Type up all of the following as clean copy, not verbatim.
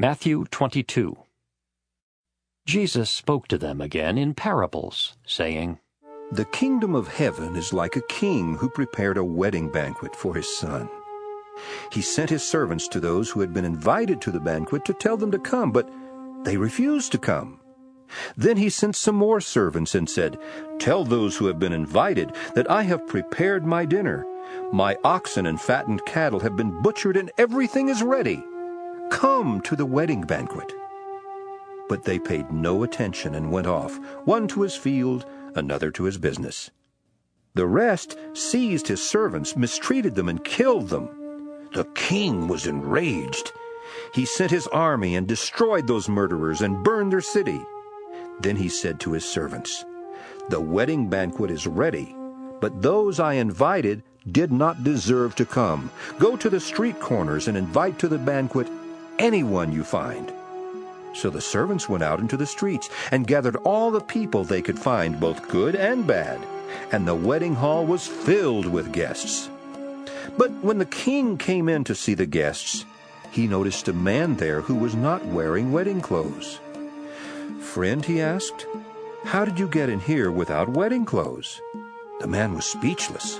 Matthew 22. Jesus spoke to them again in parables, saying, The kingdom of heaven is like a king who prepared a wedding banquet for his son. He sent his servants to those who had been invited to the banquet to tell them to come, but they refused to come. Then he sent some more servants and said, Tell those who have been invited that I have prepared my dinner. My oxen and fattened cattle have been butchered and everything is ready. Come to the wedding banquet. But they paid no attention and went off, one to his field, another to his business. The rest seized his servants, mistreated them, and killed them. The king was enraged. He sent his army and destroyed those murderers and burned their city. Then he said to his servants, The wedding banquet is ready, but those I invited did not deserve to come. Go to the street corners and invite to the banquet anyone you find. So the servants went out into the streets and gathered all the people they could find, both good and bad, and the wedding hall was filled with guests. But when the king came in to see the guests, he noticed a man there who was not wearing wedding clothes. Friend, he asked, how did you get in here without wedding clothes? The man was speechless.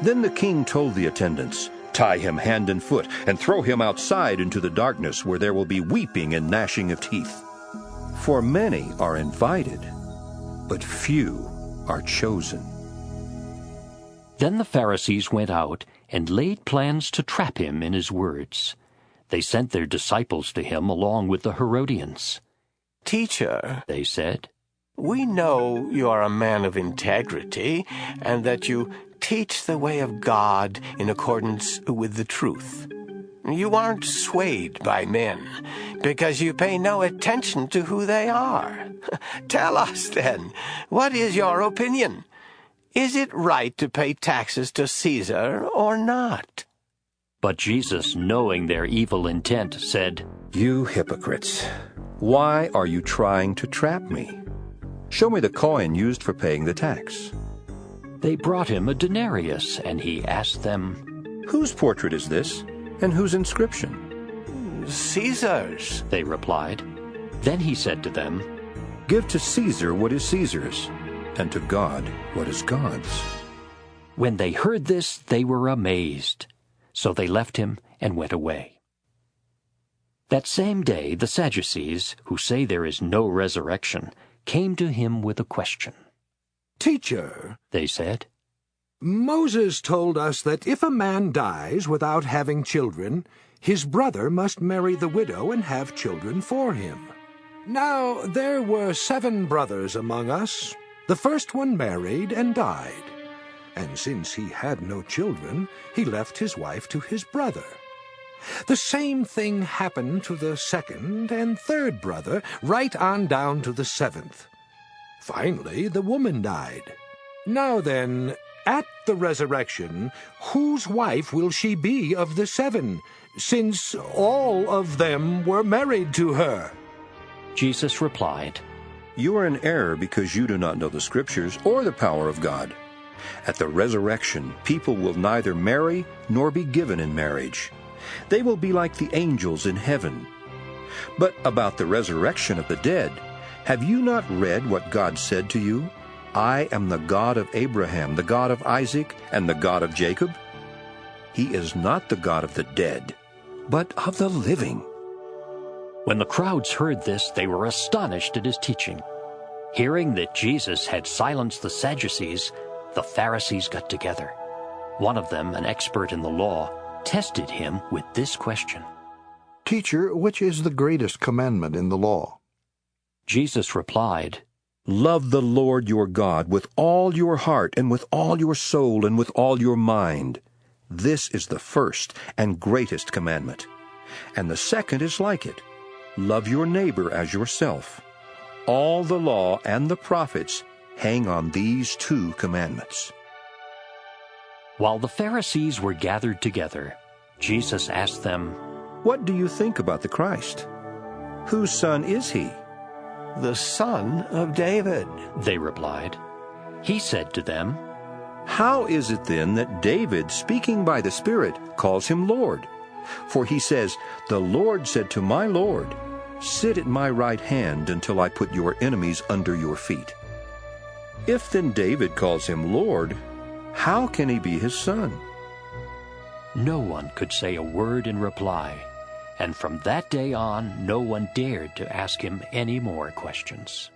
Then the king told the attendants, Tie him hand and foot, and throw him outside into the darkness, where there will be weeping and gnashing of teeth. For many are invited, but few are chosen. Then the Pharisees went out and laid plans to trap him in his words. They sent their disciples to him along with the Herodians. Teacher, they said, we know you are a man of integrity, and that you teach the way of God in accordance with the truth. You aren't swayed by men, because you pay no attention to who they are. Tell us, then, what is your opinion? Is it right to pay taxes to Caesar or not? But Jesus, knowing their evil intent, said, You hypocrites, why are you trying to trap me? Show me the coin used for paying the tax. They brought him a denarius, and he asked them, Whose portrait is this, and whose inscription? Caesar's, they replied. Then he said to them, Give to Caesar what is Caesar's, and to God what is God's. When they heard this, they were amazed. So they left him and went away. That same day the Sadducees, who say there is no resurrection, came to him with a question. Teacher, they said, Moses told us that if a man dies without having children, his brother must marry the widow and have children for him. Now there were 7 brothers among us. The first one married and died, and since he had no children, he left his wife to his brother. The same thing happened to the second and third brother, right on down to the 7th. Finally, the woman died. Now then, at the resurrection, whose wife will she be of the 7, since all of them were married to her? Jesus replied, You are in error because you do not know the Scriptures or the power of God. At the resurrection, people will neither marry nor be given in marriage. They will be like the angels in heaven. But about the resurrection of the dead, have you not read what God said to you? I am the God of Abraham, the God of Isaac, and the God of Jacob. He is not the God of the dead, but of the living. When the crowds heard this, they were astonished at his teaching. Hearing that Jesus had silenced the Sadducees, the Pharisees got together. One of them, an expert in the law, tested him with this question. Teacher, which is the greatest commandment in the law? Jesus replied, Love the Lord your God with all your heart and with all your soul and with all your mind. This is the first and greatest commandment. And the second is like it. Love your neighbor as yourself. All the law and the prophets hang on these 2 commandments. While the Pharisees were gathered together, Jesus asked them, What do you think about the Christ? Whose son is he? the son of David, they replied. He said to them, How is it then that David, speaking by the Spirit, calls him Lord? For he says, 'The Lord said to my Lord, sit at my right hand until I put your enemies under your feet.' If then David calls him Lord, how can he be his son?" No one could say a word in reply, and from that day on no one dared to ask him any more questions.